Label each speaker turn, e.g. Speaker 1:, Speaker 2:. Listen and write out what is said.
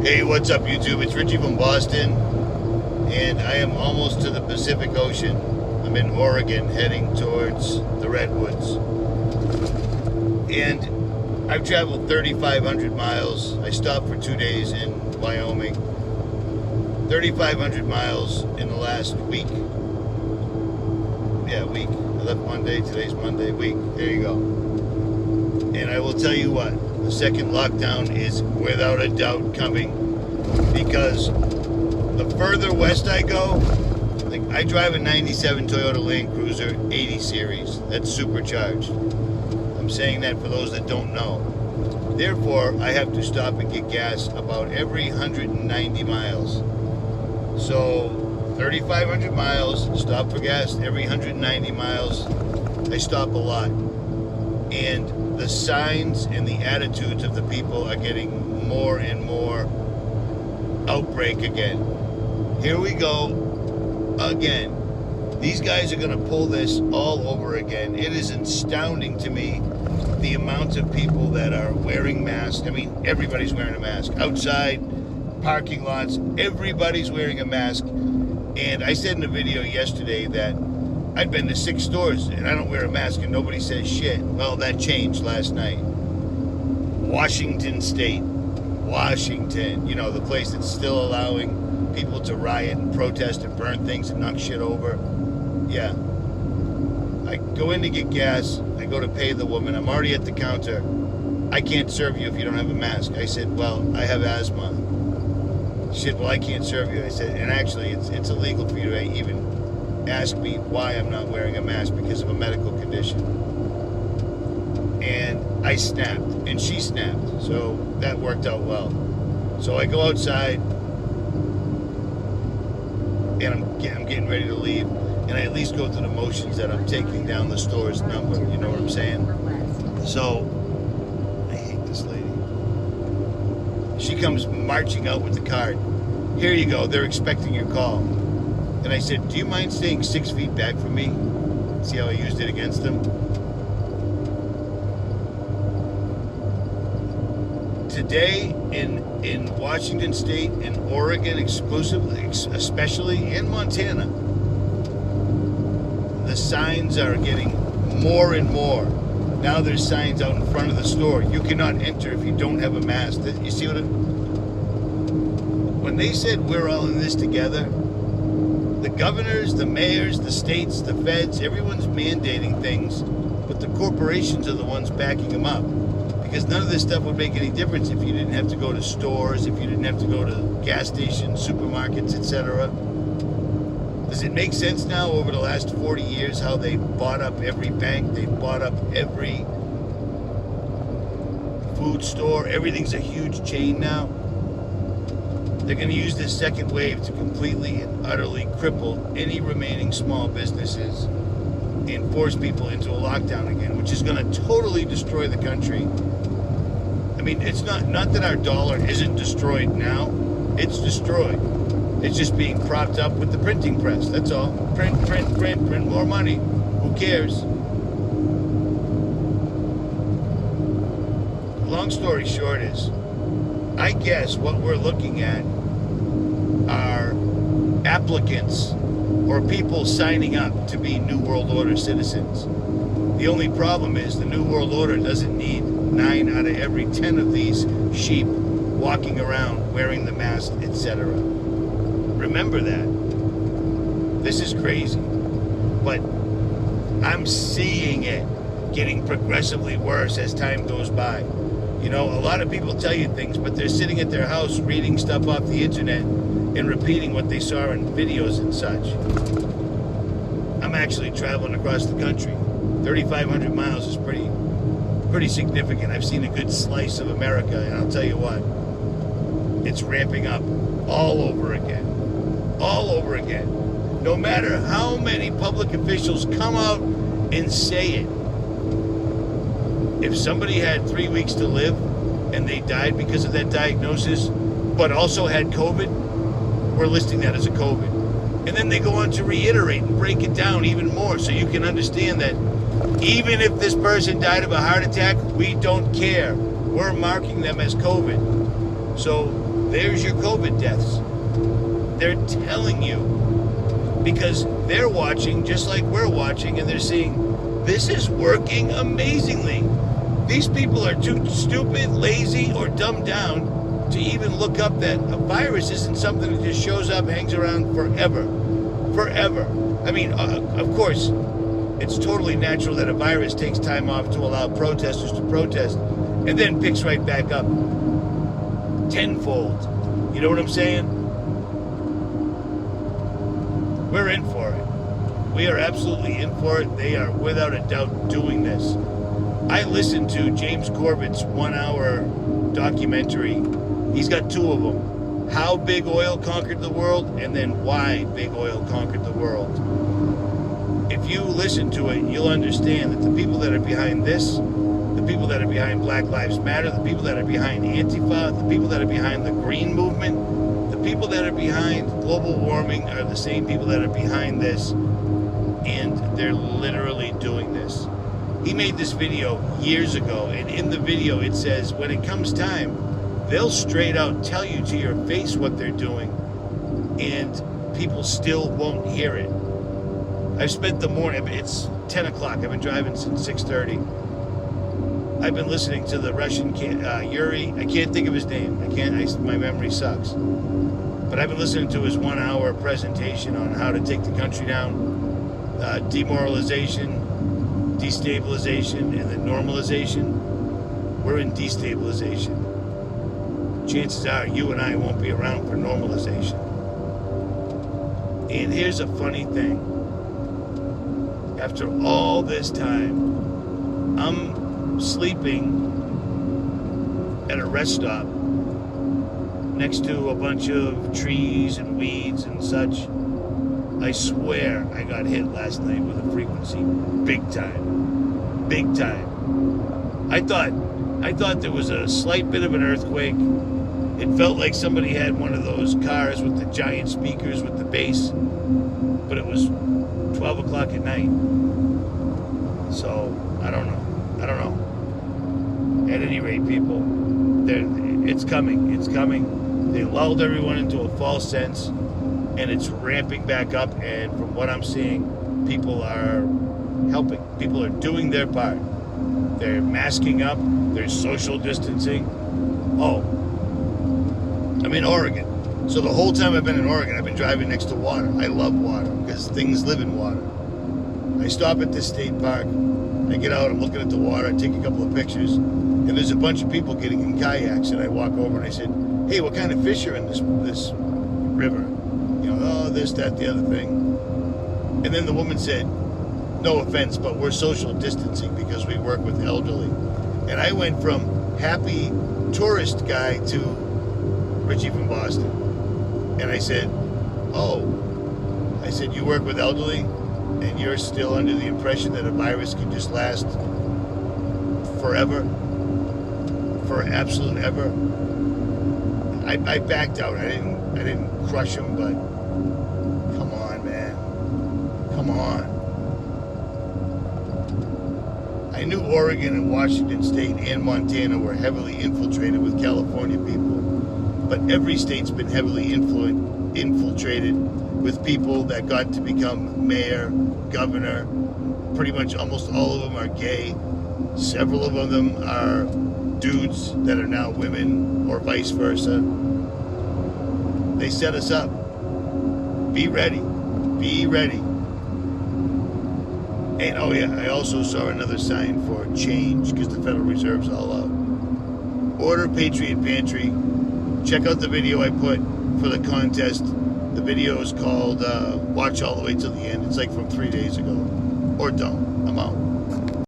Speaker 1: Hey, what's up, YouTube? It's Richie from Boston, and I am almost to the Pacific Ocean. I'm in Oregon, heading towards the Redwoods. And I've traveled 3,500 miles. I stopped for 2 days in Wyoming. 3,500 miles in the last week. Yeah, week. I left Monday, today's Monday, week. There you go. And I will tell you what, the second lockdown is without a doubt coming, because the further west I go, like I drive a 97 Toyota Land Cruiser 80 series. That's supercharged. I'm saying that for those that don't know. Therefore, I have to stop and get gas about every 190 miles. So 3,500 miles, stop for gas every 190 miles. I stop a lot. And the signs and the attitudes of the people are getting more and more outbreak again. Here we go again. These guys are going to pull this all over again. It is astounding to me the amount of people that are wearing masks. I mean, everybody's wearing a mask. Outside, parking lots, everybody's wearing a mask. And I said in a video yesterday that I'd been to 6 stores and I don't wear a mask and nobody says shit. Well, that changed last night. Washington State. Washington. You know, the place that's still allowing people to riot and protest and burn things and knock shit over. Yeah. I go in to get gas. I go to pay the woman. I'm already at the counter. I can't serve you if you don't have a mask. I said, well, I have asthma. She said, well, I can't serve you. I said, and actually, it's illegal for you to even ask me why I'm not wearing a mask because of a medical condition. And I snapped, and she snapped. So that worked out well. So I go outside, and I'm getting ready to leave. And I at least go through the motions that I'm taking down the store's number. You know what I'm saying? So, I hate this lady. She comes marching out with the card. Here you go. They're expecting your call. And I said, do you mind staying 6 feet back from me? See how I used it against them? Today in Washington State, in Oregon exclusively, especially in Montana, the signs are getting more and more. Now there's signs out in front of the store. You cannot enter if you don't have a mask. You see what when they said we're all in this together, the governors, the mayors, the states, the feds, everyone's mandating things, but the corporations are the ones backing them up. Because none of this stuff would make any difference if you didn't have to go to stores, if you didn't have to go to gas stations, supermarkets, etc. Does it make sense now over the last 40 years how they bought up every bank, they bought up every food store, everything's a huge chain now? They're going to use this second wave to completely and utterly cripple any remaining small businesses and force people into a lockdown again, which is going to totally destroy the country. I mean, it's not that our dollar isn't destroyed now, it's destroyed. It's just being propped up with the printing press, that's all. Print, print, print, print more money. Who cares? Long story short is, I guess what we're looking at are applicants or people signing up to be New World Order citizens. The only problem is the New World Order doesn't need 9 out of every 10 of these sheep walking around wearing the mask, etc. Remember that. This is crazy. But I'm seeing it getting progressively worse as time goes by. You know, a lot of people tell you things, but they're sitting at their house reading stuff off the internet and repeating what they saw in videos and such. I'm actually traveling across the country. 3,500 miles is pretty significant. I've seen a good slice of America, and I'll tell you what, it's ramping up all over again. All over again. No matter how many public officials come out and say it, if somebody had 3 weeks to live and they died because of that diagnosis, but also had COVID, we're listing that as a COVID. And then they go on to reiterate and break it down even more so you can understand that even if this person died of a heart attack, we don't care. We're marking them as COVID. So there's your COVID deaths. They're telling you because they're watching just like we're watching, and they're seeing this is working amazingly. These people are too stupid, lazy, or dumbed down to even look up that a virus isn't something that just shows up, hangs around forever. Forever. I mean, of course, it's totally natural that a virus takes time off to allow protesters to protest and then picks right back up tenfold. You know what I'm saying? We're in for it. We are absolutely in for it. They are without a doubt doing this. I listened to James Corbett's 1 hour documentary. He's got 2 of them. How Big Oil Conquered the World, and then Why Big Oil Conquered the World. If you listen to it, you'll understand that the people that are behind this, the people that are behind Black Lives Matter, the people that are behind Antifa, the people that are behind the Green Movement, the people that are behind global warming are the same people that are behind this, and they're literally doing this. He made this video years ago, and in the video it says, when it comes time, they'll straight out tell you to your face what they're doing, and people still won't hear it. I've spent the morning, it's 10 o'clock, I've been driving since 6:30. I've been listening to the Russian Yuri, I can't think of his name, my memory sucks. But I've been listening to his 1 hour presentation on how to take the country down, demoralization, destabilization, and then normalization. We're in destabilization. Chances are you and I won't be around for normalization. And here's a funny thing. After all this time, I'm sleeping at a rest stop next to a bunch of trees and weeds and such. I swear I got hit last night with a frequency. Big time. Big time. I thought there was a slight bit of an earthquake. It felt like somebody had one of those cars with the giant speakers with the bass. But it was 12 o'clock at night. So, I don't know. At any rate, people, it's coming. It's coming. They lulled everyone into a false sense, and it's ramping back up, and from what I'm seeing, people are helping. People are doing their part. They're masking up. They're social distancing. Oh, I'm in Oregon. So the whole time I've been in Oregon, I've been driving next to water. I love water because things live in water. I stop at this state park. I get out, I'm looking at the water, I take a couple of pictures, and there's a bunch of people getting in kayaks, and I walk over and I said, hey, what kind of fish are in this river? You know, oh, this, that, the other thing. And then the woman said, no offense, but we're social distancing because we work with elderly. And I went from happy tourist guy to Richie from Boston. And I said, you work with elderly? And you're still under the impression that a virus can just last forever? For absolute ever? I backed out. I didn't crush him, but come on, man. Come on. I knew Oregon and Washington State and Montana were heavily infiltrated with California people, but every state's been heavily infiltrated with people that got to become mayor, governor. Pretty much almost all of them are gay. Several of them are dudes that are now women, or vice versa. They set us up. Be ready. Be ready. And oh yeah, I also saw another sign for change because the Federal Reserve's all out. Order Patriot Pantry. Check out the video I put for the contest. The video is called Watch All the Way Till the End. It's like from 3 days ago. Or don't. I'm out.